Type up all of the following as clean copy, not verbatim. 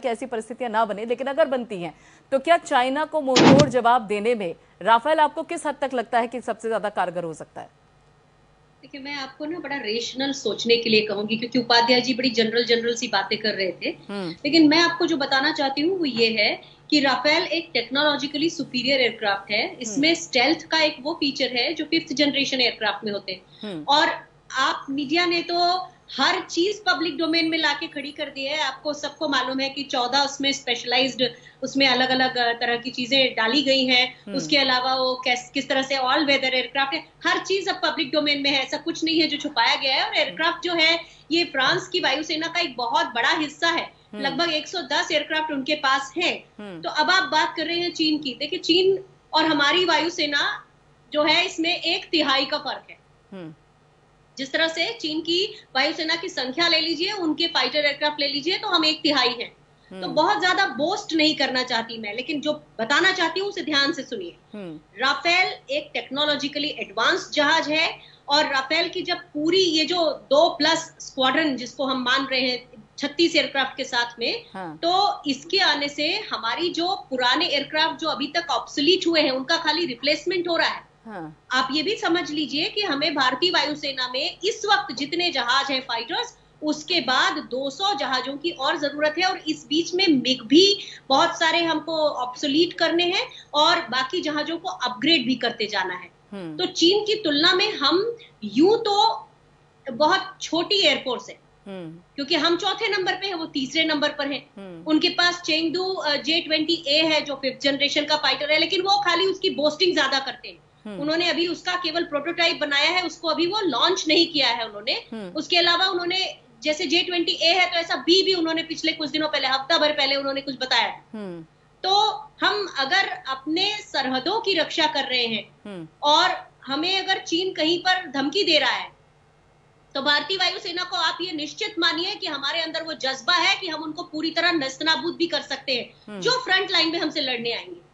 कि ऐसी परिस्थितियां ना बने, लेकिन अगर बनती हैं तो क्या चाइना को मुंहतोड़ जवाब देने में राफेल आपको किस हद तक लगता है कि सबसे ज्यादा कारगर हो सकता है? देखिए, मैं आपको ना बड़ा रेशनल सोचने के लिए कहूंगी, क्योंकि उपाध्याय जी बड़ी जनरल सी बातें कर रहे थे। लेकिन मैं आपको जो बताना चाहती हूँ वो ये है कि राफेल एक टेक्नोलॉजिकली सुपीरियर एयरक्राफ्ट है। इसमें स्टेल्थ का एक वो फीचर है जो 5th जनरेशन एयरक्राफ्ट में होते हैं। और आप मीडिया ने तो हर चीज पब्लिक डोमेन में लाके खड़ी कर दी है। आपको सबको मालूम है कि 14 उसमें स्पेशलाइज्ड, उसमें अलग अलग तरह की चीजें डाली गई हैं। उसके अलावा वो किस तरह से ऑल वेदर एयरक्राफ्ट है, हर चीज अब पब्लिक डोमेन में है। ऐसा कुछ नहीं है जो छुपाया गया है। और एयरक्राफ्ट जो है ये फ्रांस की वायुसेना का एक बहुत बड़ा हिस्सा है। लगभग 110 एयरक्राफ्ट उनके पास है। तो अब आप बात कर रहे हैं चीन की। देखिए, चीन और हमारी वायुसेना जो है इसमें 1/3 का फर्क है। जिस तरह से चीन की वायुसेना की संख्या ले लीजिए, उनके फाइटर एयरक्राफ्ट ले लीजिए, तो हम 1/3 हैं। तो बहुत ज्यादा बोस्ट नहीं करना चाहती मैं, लेकिन जो बताना चाहती हूँ उसे ध्यान से सुनिए। राफेल एक टेक्नोलॉजिकली एडवांस जहाज है। और राफेल की जब पूरी ये जो 2+ स्क्वाड्रन जिसको हम मान रहे हैं 36 एयरक्राफ्ट के साथ में, तो इसके आने से हमारी जो पुराने एयरक्राफ्ट जो अभी तक ऑब्सोलीट हुए हैं उनका खाली रिप्लेसमेंट हो रहा है। आप ये भी समझ लीजिए कि हमें भारतीय वायुसेना में इस वक्त जितने जहाज हैं फाइटर्स, उसके बाद 200 जहाजों की और जरूरत है। और इस बीच में मिग भी बहुत सारे हमको ऑब्सोलीट करने हैं और बाकी जहाजों को अपग्रेड भी करते जाना है। तो चीन की तुलना में हम यूं तो बहुत छोटी एयरफोर्स है, क्योंकि हम 4थे नंबर पे हैं, वो 3रे नंबर पर हैं। उनके पास चेंगडू J-20A है जो 5th जनरेशन का फाइटर है, लेकिन वो खाली उसकी बोस्टिंग ज्यादा करते हैं। उन्होंने अभी उसका केवल प्रोटोटाइप बनाया है, उसको अभी वो लॉन्च नहीं किया है उन्होंने। उसके अलावा उन्होंने जैसे J-20A है तो ऐसा बी भी उन्होंने पिछले कुछ दिनों पहले, हफ्ता भर पहले उन्होंने कुछ बताया। तो हम अगर अपने सरहदों की रक्षा कर रहे हैं और हमें अगर चीन कहीं पर धमकी दे रहा है, तो भारतीय वायुसेना को आप ये निश्चित मानिए कि हमारे अंदर वो जज्बा है कि हम उनको पूरी तरह नस्तनाबूद भी कर सकते हैं जो फ्रंट लाइन में हमसे लड़ने आएंगे।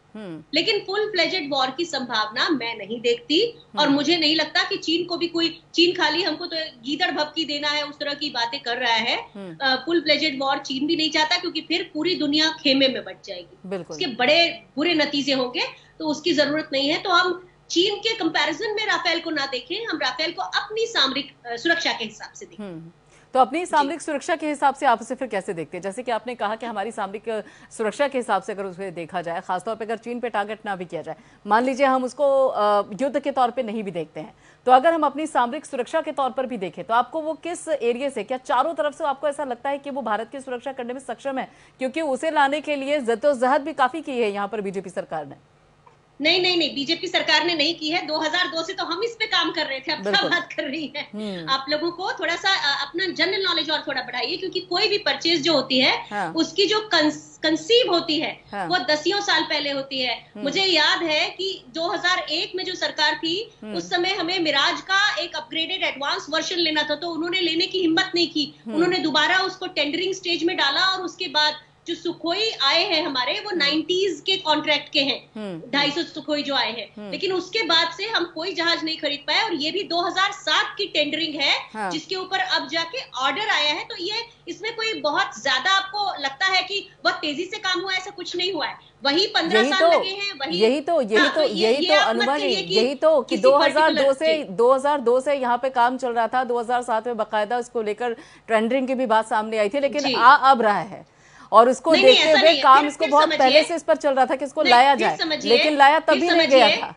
लेकिन फुल फ्लेजेड वॉर की संभावना मैं नहीं देखती। और मुझे नहीं लगता कि चीन को भी कोई, चीन खाली हमको तो गीदड़ भभकी देना है उस तरह की बातें कर रहा है। फुल फ्लेजेड वॉर चीन भी नहीं चाहता, क्योंकि फिर पूरी दुनिया खेमे में बच जाएगी, उसके बड़े बुरे नतीजे होंगे। तो उसकी जरूरत नहीं है। तो हम चीन के कंपैरिजन में राफेल को ना देखें, हम राफेल को अपनी सामरिक सुरक्षा के हिसाब से देखें। तो अपनी सामरिक सुरक्षा के हिसाब से आप उसे फिर कैसे देखते हैं? जैसे कि आपने कहा कि हमारी सामरिक सुरक्षा के हिसाब से अगर उसे देखा जाए, खासतौर पे अगर चीन पे टारगेट ना भी किया जाए, मान लीजिए हम उसको युद्ध के तौर पे नहीं भी देखते हैं, तो अगर हम अपनी सामरिक सुरक्षा के तौर पर भी देखें तो आपको वो किस एरिया से, क्या चारों तरफ से आपको ऐसा लगता है कि वो भारत की सुरक्षा करने में सक्षम है? क्योंकि उसे लाने के लिए जद्दोजहद भी काफी की है यहाँ पर बीजेपी सरकार ने। नहीं, बीजेपी सरकार ने नहीं की है। 2002 से तो हम इस पे काम कर रहे थे। अब क्या बात कर रही है? आप लोगों को थोड़ा सा अपना जनरल नॉलेज और थोड़ा बढ़ाइए, क्योंकि कोई भी परचेज जो होती है उसकी जो कंसीव होती है वो 10 साल पहले होती है। मुझे याद है कि 2001 में जो सरकार थी उस समय हमें मिराज का एक अपग्रेडेड एडवांस वर्जन लेना था, तो उन्होंने लेने की हिम्मत नहीं की। उन्होंने दोबारा उसको टेंडरिंग स्टेज में डाला और उसके बाद जो सुखोई आए हैं हमारे, वो 90s के कॉन्ट्रैक्ट के हैं। 250 सुखोई जो आए हैं, लेकिन उसके बाद से हम कोई जहाज नहीं खरीद पाए। और ये भी 2007 की टेंडरिंग है जिसके ऊपर अब जाके ऑर्डर आया है। तो ये इसमें कोई बहुत ज्यादा आपको लगता है कि बहुत तेजी से काम हुआ, ऐसा कुछ नहीं हुआ है। वही 15 साल लगे हैं। वही यही तो अनुमान, यही तो कि 2002 से यहाँ पे काम चल रहा था। 2007 में बाकायदा उसको लेकर टेंडरिंग की भी बात सामने आई थी, लेकिन अब रहा है। और उसको देखते हुए काम इसको बहुत पहले से इस पर चल रहा था कि इसको लाया जाए, लेकिन लाया तभी नहीं गया था।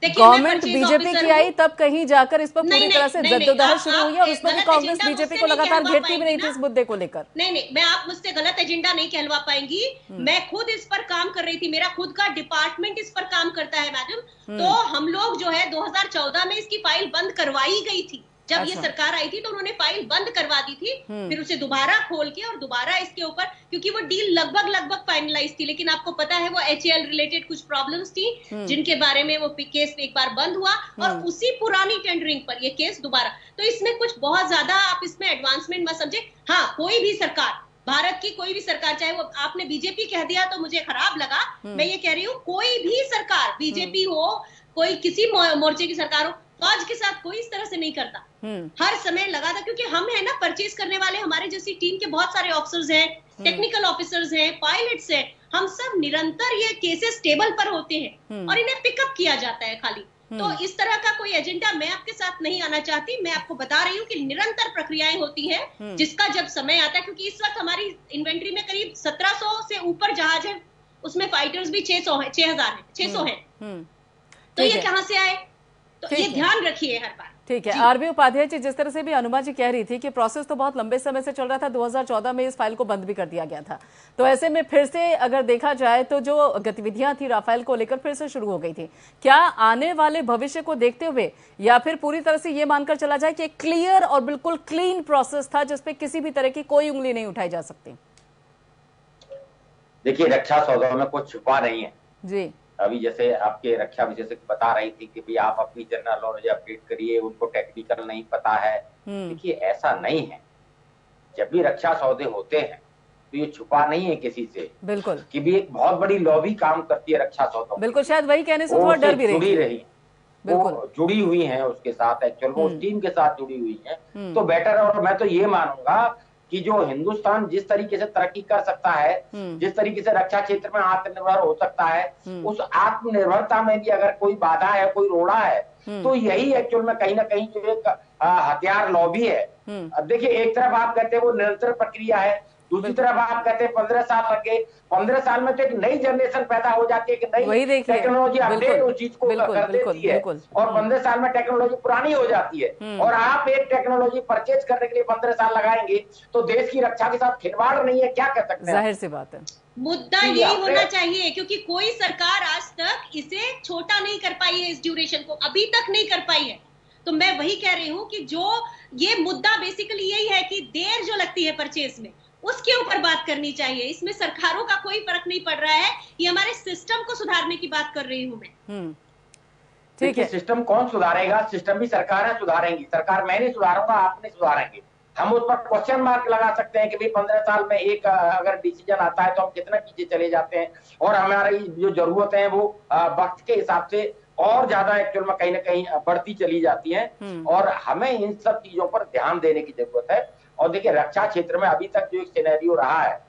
गवर्नमेंट बीजेपी की आई, तब कहीं जाकर इस पर पूरी तरह से जद्दोजहद शुरू हुई और उसमें भी कांग्रेस बीजेपी को लगातार घेरती भी नहीं थी इस मुद्दे को लेकर। नहीं, मैं आप मुझसे गलत एजेंडा नहीं कहलवा पाएंगी। मैं खुद इस पर काम कर रही थी, मेरा खुद का डिपार्टमेंट इस पर काम करता है मैडम। तो हम लोग जो है 2014 में इसकी फाइल बंद करवाई गई थी। जब ये सरकार आई थी तो उन्होंने फाइल बंद करवा दी थी, फिर उसे दोबारा खोल के और दोबारा इसके ऊपर, क्योंकि वो डील लगभग फाइनलाइज थी, लेकिन आपको पता है वो HAL रिलेटेड कुछ प्रॉब्लम्स थी जिनके बारे में वो केस एक बार बंद हुआ और उसी पुरानी टेंडरिंग पर ये केस दोबारा। तो इसमें कुछ बहुत ज्यादा आप इसमें एडवांसमेंट मत समझे। हाँ, कोई भी सरकार, भारत की कोई भी सरकार, चाहे वो आपने बीजेपी कह दिया तो मुझे खराब लगा, मैं ये कह रही हूँ कोई भी सरकार, बीजेपी हो, कोई किसी मोर्चे की सरकार हो, फौज के साथ कोई इस तरह से नहीं करता, हर समय लगा था, क्योंकि हम है ना परचेज करने वाले, हमारे जैसी टीम के बहुत सारे ऑफिसर्स हैं, टेक्निकल ऑफिसर्स हैं, पायलट्स हैं, हम सब निरंतर ये केसेस टेबल पर होते हैं और इन्हें पिकअप किया जाता है खाली। तो इस तरह का कोई एजेंडा मैं आपके साथ नहीं आना चाहती। मैं आपको बता रही हूँ कि निरंतर प्रक्रियाएं होती हैं, जिसका जब समय आता है, क्योंकि इस वक्त हमारी इन्वेंट्री में करीब 1700 से ऊपर जहाज है, उसमें फाइटर्स भी 600 है, 6000 है, 600 है। तो ये कहां से आए? तो ये ध्यान रखिए हर बार। ठीक है। आरबी उपाध्याय जी, जिस तरह से भी अनुमा जी कह रही थी कि प्रोसेस तो बहुत लंबे समय से चल रहा था, 2014 में इस फाइल को बंद भी कर दिया गया था, तो ऐसे में फिर से अगर देखा जाए तो जो गतिविधियां थी राफेल को लेकर फिर से शुरू हो गई थी, क्या आने वाले भविष्य को देखते हुए या फिर पूरी तरह से ये मानकर चला जाए कि एक क्लियर और बिल्कुल क्लीन प्रोसेस था जिसपे किसी भी तरह की कोई उंगली नहीं उठाई जा सकती? देखिए, रक्षा सौदा में कुछ छुपा नहीं है जी। अभी जैसे आपके रक्षा विशेषज्ञ बता रही थी कि भाई आप अपनी जनरल नॉलेज अपडेट करिए, उनको टेक्निकल नहीं पता है। देखिए, ऐसा नहीं है। जब भी रक्षा सौदे होते हैं तो ये छुपा नहीं है किसी से, बिल्कुल, कि भी एक बहुत बड़ी लॉबी काम करती है रक्षा सौदों। बिल्कुल, शायद वही कहने से थोड़ा डर भी रही, वो जुड़ी हुई है उसके साथ, एक्चुअल वो उस टीम के साथ जुड़ी हुई है। तो बेटर, और मैं तो ये मानूंगा कि जो हिंदुस्तान जिस तरीके से तरक्की कर सकता है, जिस तरीके से रक्षा क्षेत्र में आत्मनिर्भर हो सकता है, उस आत्मनिर्भरता में भी अगर कोई बाधा है, कोई रोड़ा है, तो यही एक्चुअल में कहीं ना कहीं जो एक हथियार लॉबी है। अब देखिए, एक तरफ आप कहते हैं वो निरंतर प्रक्रिया है, दूसरी तरफ आप कहते हैं 15 साल लग गए। 15 साल में तो एक नई जनरेशन पैदा हो जाती है कि नई टेक्नोलॉजी अपडेट उस चीज को कर देती है, और 15 साल में टेक्नोलॉजी पुरानी हो जाती है। और आप एक टेक्नोलॉजी परचेज करने के लिए 15 साल लगाएंगे तो देश की रक्षा के साथ खिलवाड़ नहीं है, क्या कर सकते हैं? जाहिर सी बात है। मुद्दा यही होना चाहिए, क्योंकि कोई सरकार आज तक इसे छोटा नहीं कर पाई है, इस ड्यूरेशन को अभी तक नहीं कर पाई है। तो मैं वही कह रही हूँ कि जो ये मुद्दा बेसिकली यही है कि देर जो लगती है परचेज में, उसके ऊपर बात करनी चाहिए। इसमें सरकारों का कोई फर्क नहीं पड़ रहा है, ये हमारे सिस्टम को सुधारने की बात कर रही हूँ मैं। ठीक है, सिस्टम कौन सुधारेगा? सिस्टम भी सरकारें सुधारेंगी। सरकार मैं नहीं सुधारूंगा, आप नहीं सुधारेंगे। हम उस पर क्वेश्चन मार्क लगा सकते हैं कि भाई 15 साल में एक अगर डिसीजन आता है तो हम कितना पीछे चले जाते हैं, और हमारी जो जरूरतें हैं वो वक्त के हिसाब से और ज्यादा एक्चुअल में कहीं ना कहीं बढ़ती चली जाती हैं, और हमें इन सब चीजों पर ध्यान देने की जरूरत है। और देखिए, रक्षा क्षेत्र में अभी तक जो एक सिनेरियो रहा है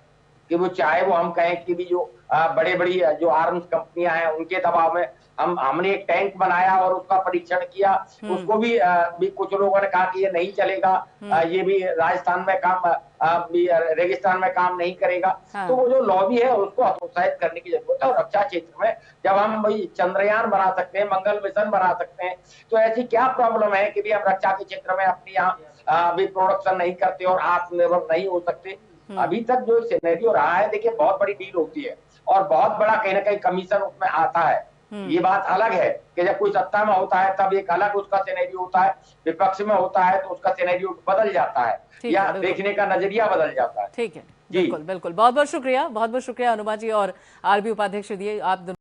कि वो चाहे वो हम कहें कि भी जो बड़े बड़ी जो आर्म्स कंपनियां हैं उनके दबाव में हमने एक टैंक बनाया और उसका परीक्षण किया, उसको भी कुछ लोगों ने कहा कि ये नहीं चलेगा, ये भी राजस्थान में काम रेगिस्तान में काम नहीं करेगा। तो वो जो लॉबी है उसको हतोत्साहित करने की जरूरत है। और रक्षा क्षेत्र में जब हम भाई चंद्रयान बना सकते हैं, मंगल मिशन बना सकते हैं, तो ऐसी क्या प्रॉब्लम है कि भी हम रक्षा के क्षेत्र में अपनी यहाँ अभी प्रोडक्शन नहीं करते और आत्मनिर्भर नहीं हो सकते? अभी तक जो सिनेरियो रहा है, देखिए, बहुत बड़ी डील होती है और बहुत बड़ा कहीं ना कहीं कमीशन उसमें आता है। ये बात अलग है कि जब कोई सत्ता में होता है तब एक अलग उसका सिनेरियो होता है, विपक्ष में होता है तो उसका सिनेरियो बदल जाता है, या देखने का नजरिया बदल जाता है। ठीक है, बिल्कुल बिल्कुल। बहुत बहुत शुक्रिया, बहुत बहुत शुक्रिया अनुमा जी और आरबी उपाध्यक्ष जी, आप